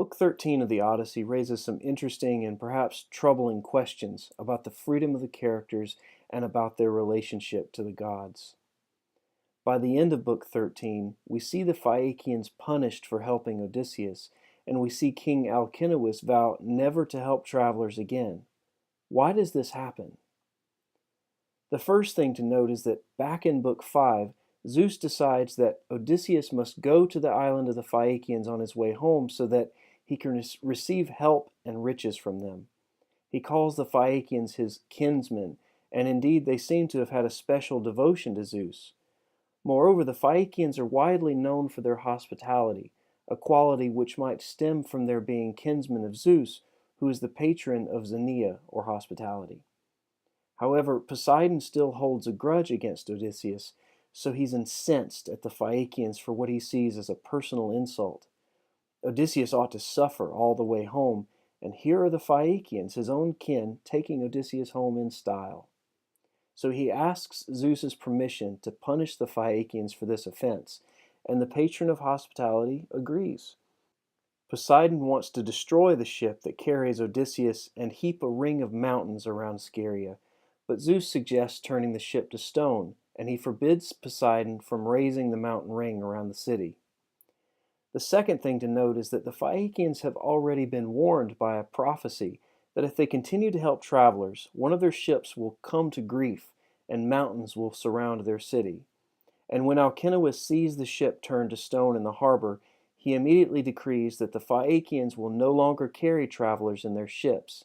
Book 13 of the Odyssey raises some interesting and perhaps troubling questions about the freedom of the characters and about their relationship to the gods. By the end of Book 13, we see the Phaiakians punished for helping Odysseus, and we see King Alcinous vow never to help travelers again. Why does this happen? The first thing to note is that back in Book 5, Zeus decides that Odysseus must go to the island of the Phaiakians on his way home so that he can receive help and riches from them. He calls the Phaiakians his kinsmen, and indeed they seem to have had a special devotion to Zeus. Moreover, the Phaiakians are widely known for their hospitality, a quality which might stem from their being kinsmen of Zeus, who is the patron of Xenia, or hospitality. However, Poseidon still holds a grudge against Odysseus, so he's incensed at the Phaiakians for what he sees as a personal insult. Odysseus ought to suffer all the way home, and here are the Phaiakians, his own kin, taking Odysseus home in style. So he asks Zeus's permission to punish the Phaiakians for this offense, and the patron of hospitality agrees. Poseidon wants to destroy the ship that carries Odysseus and heap a ring of mountains around Scheria, but Zeus suggests turning the ship to stone, and he forbids Poseidon from raising the mountain ring around the city. The second thing to note is that the Phaiakians have already been warned by a prophecy that if they continue to help travelers, one of their ships will come to grief and mountains will surround their city. And when Alcinous sees the ship turned to stone in the harbor, he immediately decrees that the Phaiakians will no longer carry travelers in their ships.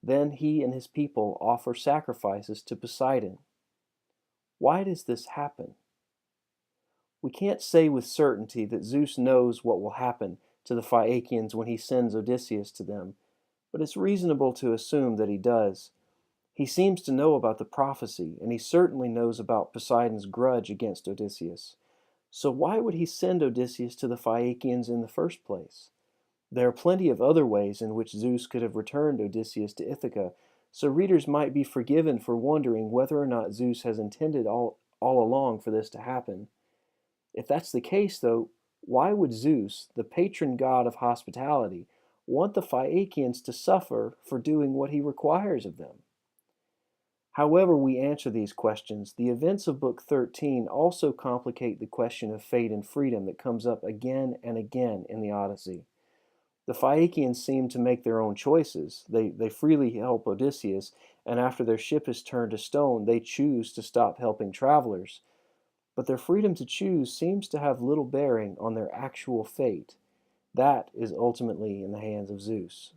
Then he and his people offer sacrifices to Poseidon. Why does this happen? We can't say with certainty that Zeus knows what will happen to the Phaiakians when he sends Odysseus to them, but it's reasonable to assume that he does. He seems to know about the prophecy, and he certainly knows about Poseidon's grudge against Odysseus. So why would he send Odysseus to the Phaiakians in the first place? There are plenty of other ways in which Zeus could have returned Odysseus to Ithaca, so readers might be forgiven for wondering whether or not Zeus has intended all along for this to happen. If that's the case, though, why would Zeus, the patron god of hospitality, want the Phaiakians to suffer for doing what he requires of them? However we answer these questions, the events of Book 13 also complicate the question of fate and freedom that comes up again and again in the Odyssey. The Phaiakians seem to make their own choices. They freely help Odysseus, and after their ship is turned to stone, they choose to stop helping travelers. But their freedom to choose seems to have little bearing on their actual fate. That is ultimately in the hands of Zeus.